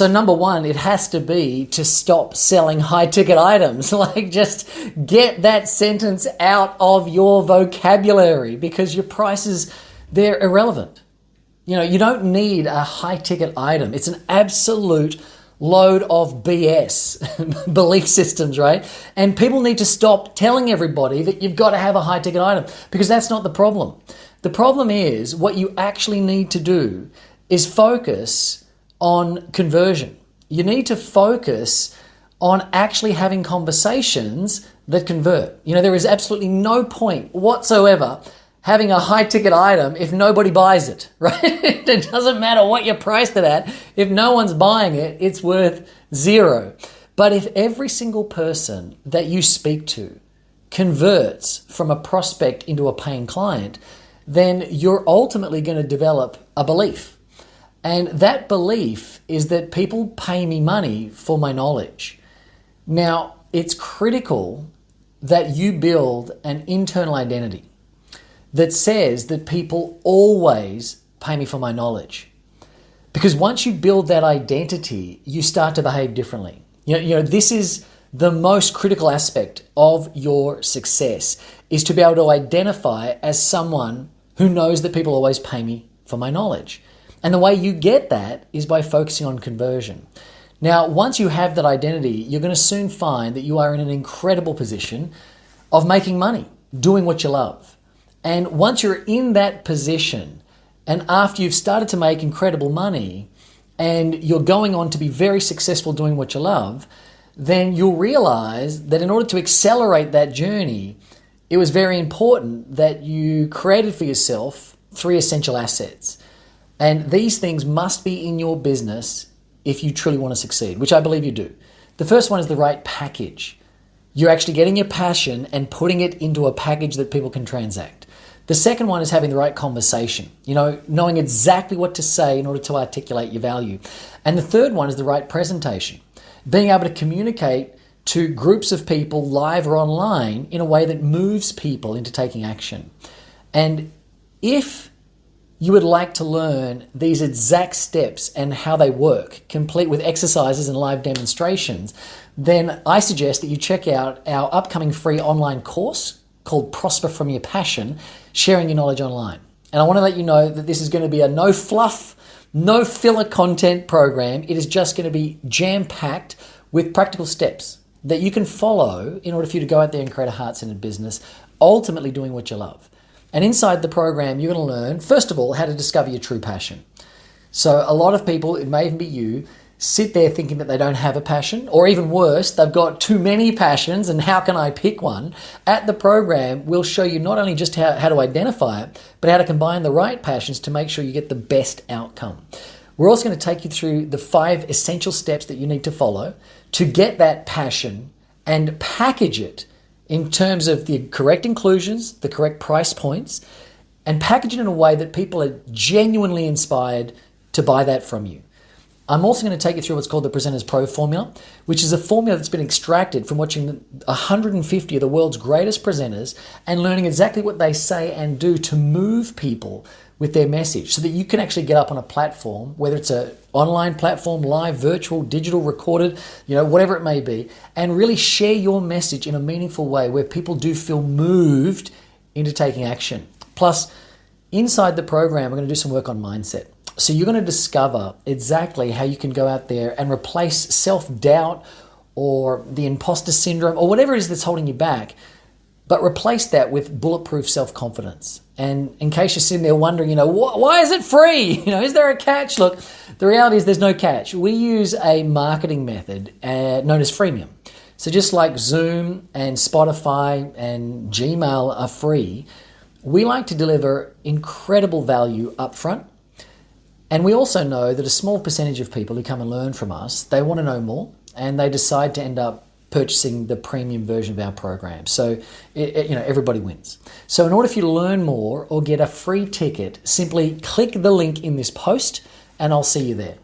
So number one, it has to be to stop selling high-ticket items. Like, just get that sentence out of your vocabulary, because your prices, they're irrelevant. You know, you don't need a high-ticket item. It's an absolute load of BS, belief systems, right? And people need to stop telling everybody that you've got to have a high-ticket item, because that's not the problem. The problem is, what you actually need to do is focus on conversion. You need to focus on actually having conversations that convert. You know, there is absolutely no point whatsoever having a high-ticket item if nobody buys it, right? It doesn't matter what you priced it at. If no one's buying it, it's worth zero. But if every single person that you speak to converts from a prospect into a paying client, then you're ultimately going to develop a belief. And that belief is that people pay me money for my knowledge. Now, it's critical that you build an internal identity that says that people always pay me for my knowledge. Because once you build that identity, you start to behave differently. You know, this is the most critical aspect of your success, is to be able to identify as someone who knows that people always pay me for my knowledge. And the way you get that is by focusing on conversion. Now, once you have that identity, you're going to soon find that you are in an incredible position of making money, doing what you love. And once you're in that position, and after you've started to make incredible money, and you're going on to be very successful doing what you love, then you'll realize that in order to accelerate that journey, it was very important that you created for yourself 3 essential assets. And these things must be in your business if you truly want to succeed, which I believe you do. The first one is the right package. You're actually getting your passion and putting it into a package that people can transact. The second one is having the right conversation, knowing exactly what to say in order to articulate your value. And the third one is the right presentation, being able to communicate to groups of people live or online in a way that moves people into taking action. And if you would like to learn these exact steps and how they work, complete with exercises and live demonstrations, then I suggest that you check out our upcoming free online course called Prosper From Your Passion, Sharing Your Knowledge Online. And I want to let you know that this is going to be a no fluff, no filler content program. It is just going to be jam-packed with practical steps that you can follow in order for you to go out there and create a heart-centered business, ultimately doing what you love. And inside the program, you're going to learn, first of all, how to discover your true passion. So a lot of people, it may even be you, sit there thinking that they don't have a passion, or even worse, they've got too many passions and how can I pick one? At the program, we'll show you not only just how to identify it, but how to combine the right passions to make sure you get the best outcome. We're also going to take you through the 5 essential steps that you need to follow to get that passion and package it in terms of the correct inclusions, the correct price points, and package it in a way that people are genuinely inspired to buy that from you. I'm also going to take you through what's called the Presenters Pro formula, which is a formula that's been extracted from watching 150 of the world's greatest presenters and learning exactly what they say and do to move people with their message so that you can actually get up on a platform, whether it's an online platform, live, virtual, digital, recorded, whatever it may be, and really share your message in a meaningful way where people do feel moved into taking action. Plus, inside the program, we're going to do some work on mindset. So you're going to discover exactly how you can go out there and replace self-doubt or the imposter syndrome or whatever it is that's holding you back, but replace that with bulletproof self-confidence. And in case you're sitting there wondering, why is it free? Is there a catch? Look, the reality is there's no catch. We use a marketing method known as freemium. So just like Zoom and Spotify and Gmail are free, we like to deliver incredible value upfront. And we also know that a small percentage of people who come and learn from us, they want to know more and they decide to end up purchasing the premium version of our program. So, everybody wins. So in order for you to learn more or get a free ticket, simply click the link in this post and I'll see you there.